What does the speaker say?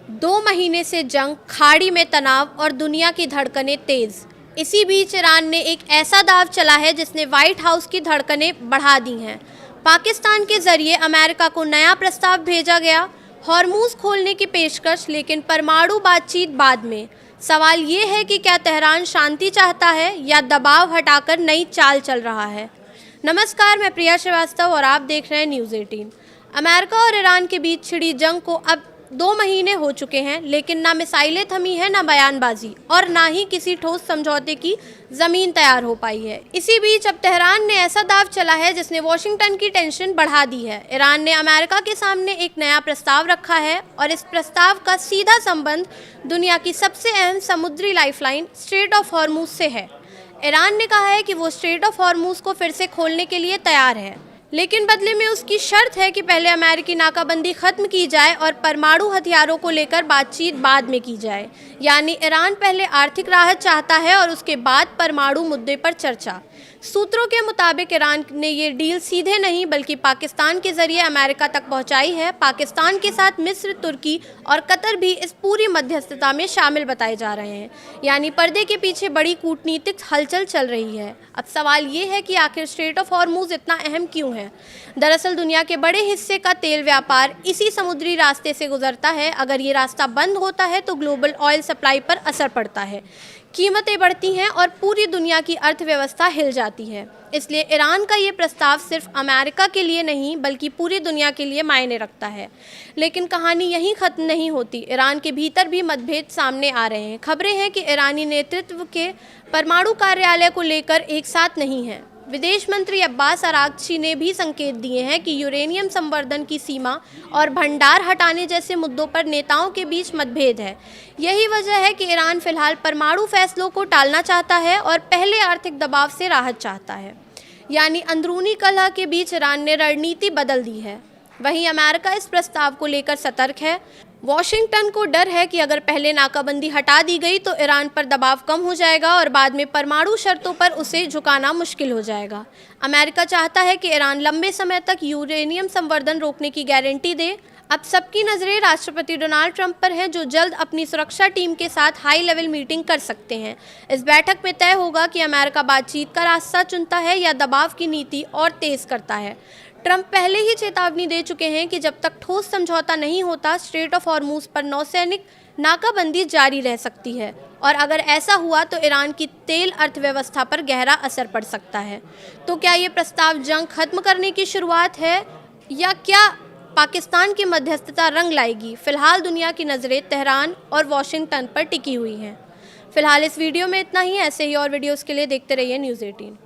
2 महीने से जंग, खाड़ी में तनाव और दुनिया की धड़कनें तेज। इसी बीच ईरान ने एक ऐसा दांव चला है जिसने व्हाइट हाउस की धड़कनें बढ़ा दी हैं। पाकिस्तान के जरिए अमेरिका को नया प्रस्ताव भेजा गया, हॉर्मूज खोलने की पेशकश, लेकिन परमाणु बातचीत बाद में। सवाल ये है कि क्या तेहरान शांति चाहता है या दबाव हटाकर नई चाल चल रहा है। नमस्कार, मैं प्रिया श्रीवास्तव और आप देख रहे हैं न्यूज़ 18। अमेरिका और ईरान के बीच छिड़ी जंग को अब 2 महीने हो चुके हैं, लेकिन ना मिसाइलें थमी हैं, ना बयानबाजी और ना ही किसी ठोस समझौते की ज़मीन तैयार हो पाई है। इसी बीच अब तेहरान ने ऐसा दांव चला है जिसने वॉशिंगटन की टेंशन बढ़ा दी है। ईरान ने अमेरिका के सामने एक नया प्रस्ताव रखा है और इस प्रस्ताव का सीधा संबंध दुनिया की सबसे अहम समुद्री लाइफलाइन स्ट्रेट ऑफ हॉर्मूज से है। ईरान ने कहा है कि वो स्ट्रेट ऑफ हॉर्मूज को फिर से खोलने के लिए तैयार है, लेकिन बदले में उसकी शर्त है कि पहले अमेरिकी नाकाबंदी खत्म की जाए और परमाणु हथियारों को लेकर बातचीत बाद में की जाए। यानी ईरान पहले आर्थिक राहत चाहता है और उसके बाद परमाणु मुद्दे पर चर्चा। सूत्रों के मुताबिक ईरान ने ये डील सीधे नहीं बल्कि पाकिस्तान के जरिए अमेरिका तक पहुंचाई है। पाकिस्तान के साथ मिस्र, तुर्की और कतर भी इस पूरी मध्यस्थता में शामिल बताए जा रहे हैं। यानी पर्दे के पीछे बड़ी कूटनीतिक हलचल चल रही है। अब सवाल ये है कि आखिर स्ट्रेट ऑफ हॉर्मूज इतना अहम क्यों है। दरअसल दुनिया के बड़े हिस्से का तेल व्यापार इसी समुद्री रास्ते से गुजरता है। अगर ये रास्ता बंद होता है तो ग्लोबल ऑयल सप्लाई पर असर पड़ता है, कीमतें बढ़ती हैं और पूरी दुनिया की अर्थव्यवस्था हिल जाती है। इसलिए ईरान का ये प्रस्ताव सिर्फ अमेरिका के लिए नहीं बल्कि पूरी दुनिया के लिए मायने रखता है। लेकिन कहानी यहीं ख़त्म नहीं होती। ईरान के भीतर भी मतभेद सामने आ रहे हैं। खबरें हैं कि ईरानी नेतृत्व के परमाणु कार्यालय को लेकर एक साथ नहीं है। विदेश मंत्री अब्बास अरागची ने भी संकेत दिए हैं कि यूरेनियम संवर्धन की सीमा और भंडार हटाने जैसे मुद्दों पर नेताओं के बीच मतभेद है। यही वजह है कि ईरान फिलहाल परमाणु फैसलों को टालना चाहता है और पहले आर्थिक दबाव से राहत चाहता है। यानी अंदरूनी कलह के बीच ईरान ने रणनीति बदल दी है। वहीं अमेरिका इस प्रस्ताव को लेकर सतर्क है। वॉशिंगटन को डर है कि अगर पहले नाकाबंदी हटा दी गई तो ईरान पर दबाव कम हो जाएगा और बाद में परमाणु शर्तों पर उसे झुकाना मुश्किल हो जाएगा। अमेरिका चाहता है कि ईरान लंबे समय तक यूरेनियम संवर्धन रोकने की गारंटी दे। अब सबकी नज़रें राष्ट्रपति डोनाल्ड ट्रंप पर हैं, जो जल्द अपनी सुरक्षा टीम के साथ हाई लेवल मीटिंग कर सकते हैं। इस बैठक में तय होगा कि अमेरिका बातचीत का रास्ता चुनता है या दबाव की नीति और तेज़ करता है। ट्रंप पहले ही चेतावनी दे चुके हैं कि जब तक ठोस समझौता नहीं होता स्ट्रेट ऑफ हॉर्मूज पर नौसैनिक नाकाबंदी जारी रह सकती है और अगर ऐसा हुआ तो ईरान की तेल अर्थव्यवस्था पर गहरा असर पड़ सकता है। तो क्या ये प्रस्ताव जंग खत्म करने की शुरुआत है या क्या पाकिस्तान की मध्यस्थता रंग लाएगी? फिलहाल दुनिया की नज़रें तेहरान और वॉशिंगटन पर टिकी हुई हैं। फिलहाल इस वीडियो में इतना ही। ऐसे ही और वीडियोज़ के लिए देखते रहिए न्यूज़ 18।